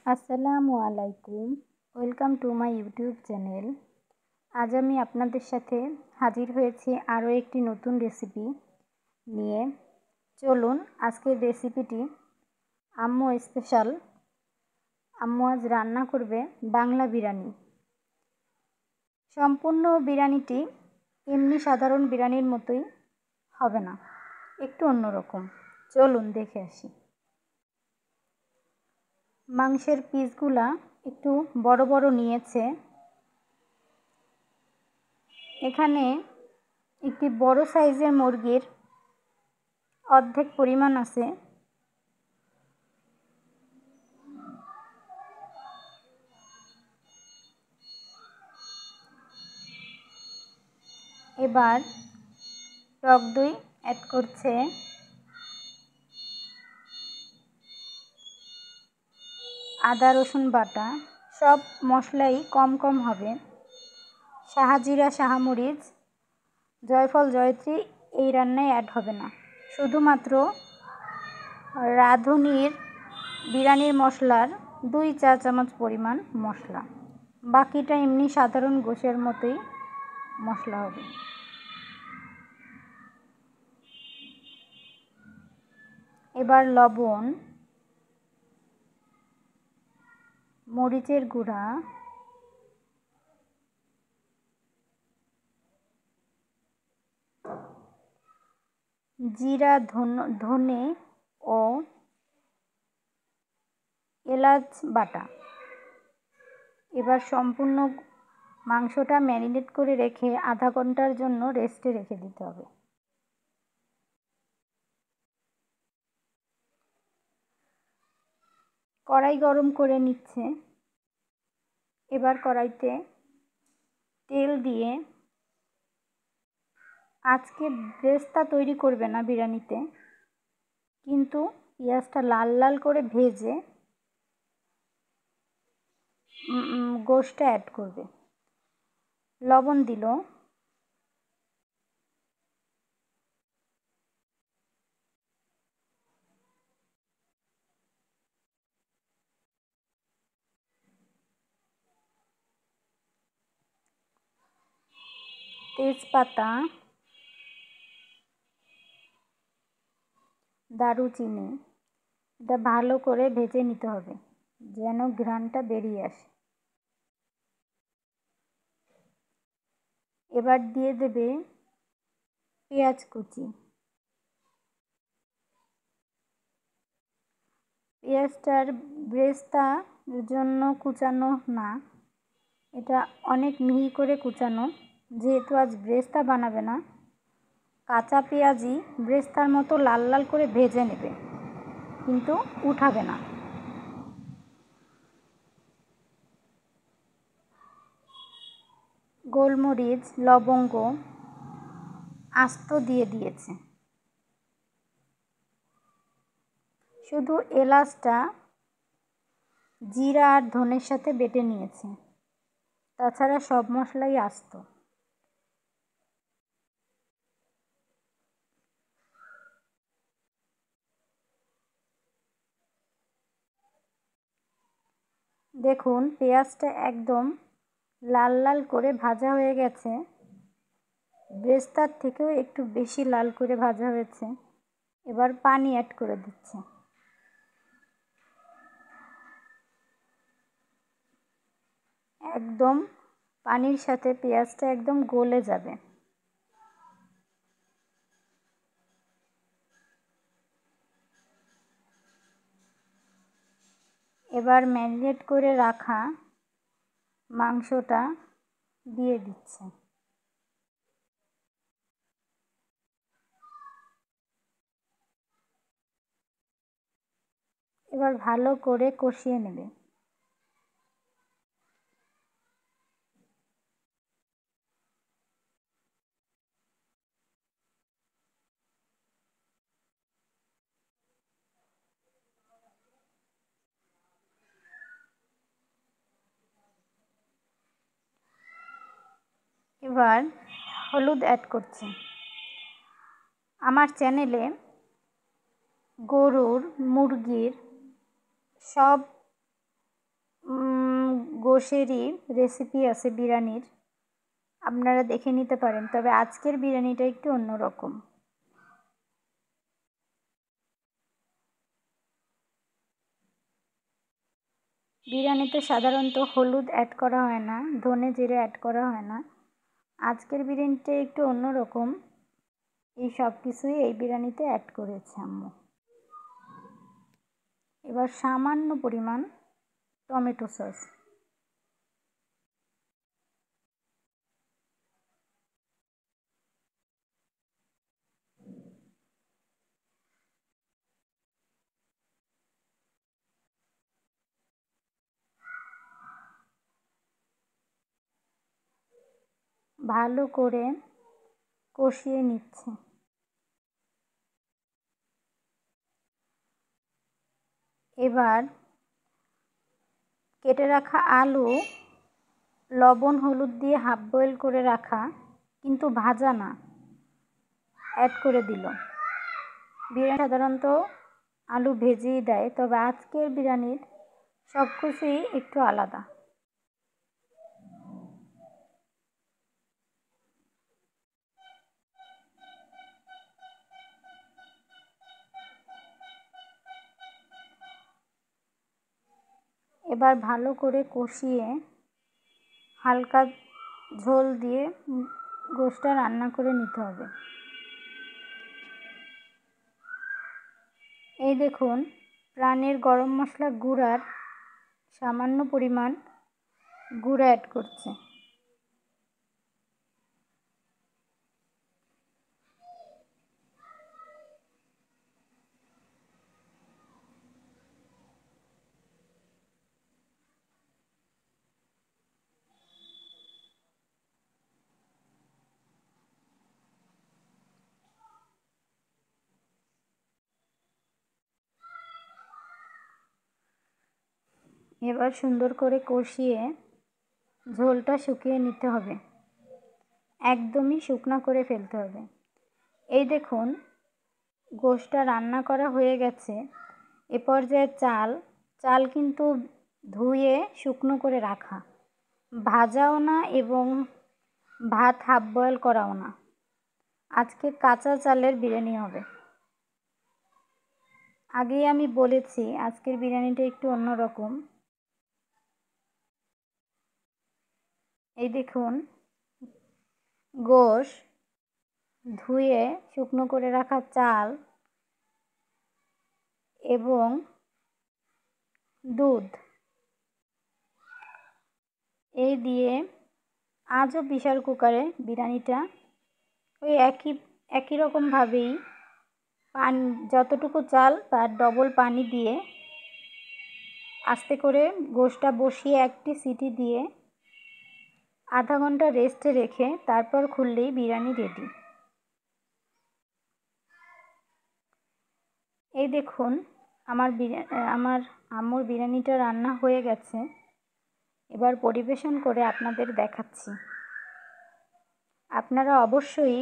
আসসালামু আলাইকুম। Welcome to my YouTube channel. আজ আমি আপনাদের সাথে হাজির হয়েছি আরও একটি নতুন রেসিপি নিয়ে। চলুন আজকের রেসিপিটি আম্মু স্পেশাল। আম্মু আজ রান্না করবে বাংলা বিরিয়ানি। সম্পূর্ণ বিরিয়ানিটি এমনি সাধারণ বিরিয়ানির মতোই হবে না, একটু অন্যরকম। চলুন দেখে আসি। মাংসের পিসগুলা একটু বড় বড় নিয়েছে। এখানে একটি বড় সাইজের মুরগির অর্ধেক পরিমাণ আছে। এবার টক দই অ্যাড করছে, আদা রসুন বাটা, সব মশলাই কম কম হবে। শাহজিরা শাহমরিচ জয়ফল জয়ত্রী এই রান্নায় অ্যাড হবে না, শুধুমাত্র রাঁধুনির বিরিয়ানির মশলার 2 চা চামচ পরিমাণ মশলা, বাকিটা এমনি সাধারণ গোশের মতোই মশলা হবে। এবার লবণ, মরিচের গুঁড়া, জিরা ধনে ও এলাচ বাটা। এবার সম্পূর্ণ মাংসটা ম্যারিনেট করে রেখে আধা ঘন্টার জন্য রেস্টে রেখে দিতে হবে। কড়াই গরম করে নিচ্ছে। এবার কড়াইতে তেল দিয়ে, আজকে ব্রেস্তা তৈরি করবে না বিরিয়ানিতে, কিন্তু পেঁয়াজটা লাল লাল করে ভেজে গোশটা অ্যাড করবে। লবণ দিল, তেজপাতা, দারুচিনি, এটা ভালো করে ভেজে নিতে হবে যেন ঘ্রাণটা বেরিয়ে আসে। এবার দিয়ে দেবে পেঁয়াজ কুচি। পেঁয়াজটার ব্রেস্তার জন্য কুচানো না, এটা অনেক মিহি করে কুচানো। যেহেতু আজ ব্রেস্তা বানাবে না, কাঁচা পেঁয়াজই ব্রেস্তার মতো লাল লাল করে ভেজে নেবে, কিন্তু উঠাবে না। গোলমরিচ, লবঙ্গ আস্ত দিয়ে দিয়েছে, শুধু এলাচটা জিরা আর ধনের সাথে বেটে নিয়েছে, তাছাড়া সব মশলাই আস্ত। দেখুন পেঁয়াজটা একদম লাল লাল করে ভাজা হয়ে গেছে, ব্রেস্তার থেকেও একটু বেশি লাল করে ভাজা হয়েছে। এবার পানি অ্যাড করে দিচ্ছে। একদম পানির সাথে পেঁয়াজটা একদম গলে যাবে। এবার ম্যারিনেট করে রাখা মাংসটা দিয়ে দিচ্ছে। এবার ভালো করে কষিয়ে নেবে। এবার হলুদ অ্যাড করছি। আমার চ্যানেলে গরুর, মুরগির সব গোশেরই রেসিপি আছে বিরিয়ানির, আপনারা দেখে নিতে পারেন। তবে আজকের বিরিয়ানিটা একটু অন্যরকম। বিরিয়ানিতে সাধারণত হলুদ অ্যাড করা হয় না, ধনে জিরে অ্যাড করা হয় না। আজকের বিরিয়ানিটা একটু অন্যরকম। এই সব কিছুই এই বিরিয়ানিতে অ্যাড করেছে আম্মু। এবার সামান্য পরিমাণ টমেটো সস। ভালো করে কষিয়ে নিচ্ছে। এবার কেটে রাখা আলু লবণ হলুদ দিয়ে হাফ বয়েল করে রাখা, কিন্তু ভাজা না, অ্যাড করে দিল। বিরিয়ানি সাধারণত আলু ভেজেই দেয়, তবে আজকের বিরিয়ানির সব কিছুই একটু আলাদা। এবার ভালো করে কষিয়ে হালকা ঝোল দিয়ে গোশটা রান্না করে নিতে হবে। এই দেখুন, প্রাণের গরম মশলা গুঁড়ার সামান্য পরিমাণ গুঁড়া অ্যাড করছে। এবার সুন্দর করে কষিয়ে ঝোলটা শুকিয়ে নিতে হবে, একদমই শুকনা করে ফেলতে হবে। এই দেখুন, গোশটা রান্না করা হয়ে গেছে। এ পর্যায়ে চাল কিন্তু ধুয়ে শুকনো করে রাখা, ভাজাও না এবং ভাত হাফ বয়েল করাও না। আজকে কাঁচা চালের বিরিয়ানি হবে। আগেই আমি বলেছি আজকের বিরিয়ানিটা একটু অন্যরকম। এই দেখুন, গোশ ধুয়ে শুকনো করে রাখা চাল এবং দুধ এই দিয়ে আজও প্রেসার কুকারে বিরিয়ানিটা ওই একই রকমভাবেই পানি, যতটুকু চাল তার ডবল পানি দিয়ে আস্তে করে গোশটা বসিয়ে একটি সিটি দিয়ে আধা ঘন্টা রেস্টে রেখে তারপর খুললেই বিরিয়ানি রেডি। এই দেখুন, আমার আম্মুর বিরিয়ানিটা রান্না হয়ে গেছে। এবার পরিবেশন করে আপনাদের দেখাচ্ছি। আপনারা অবশ্যই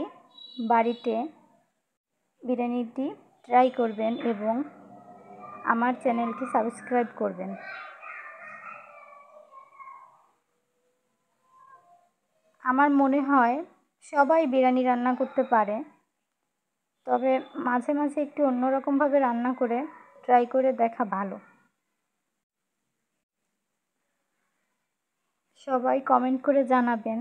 বাড়িতে বিরিয়ানিটি ট্রাই করবেন এবং আমার চ্যানেলটি সাবস্ক্রাইব করবেন। আমার মনে হয় সবাই বিরিয়ানি রান্না করতে পারে, তবে মাঝে মাঝে একটু অন্যরকমভাবে রান্না করে ট্রাই করে দেখা ভালো। সবাই কমেন্ট করে জানাবেন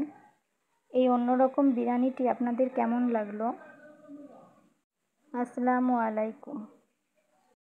এই অন্যরকম বিরিয়ানিটি আপনাদের কেমন লাগলো। আসসালামু আলাইকুম।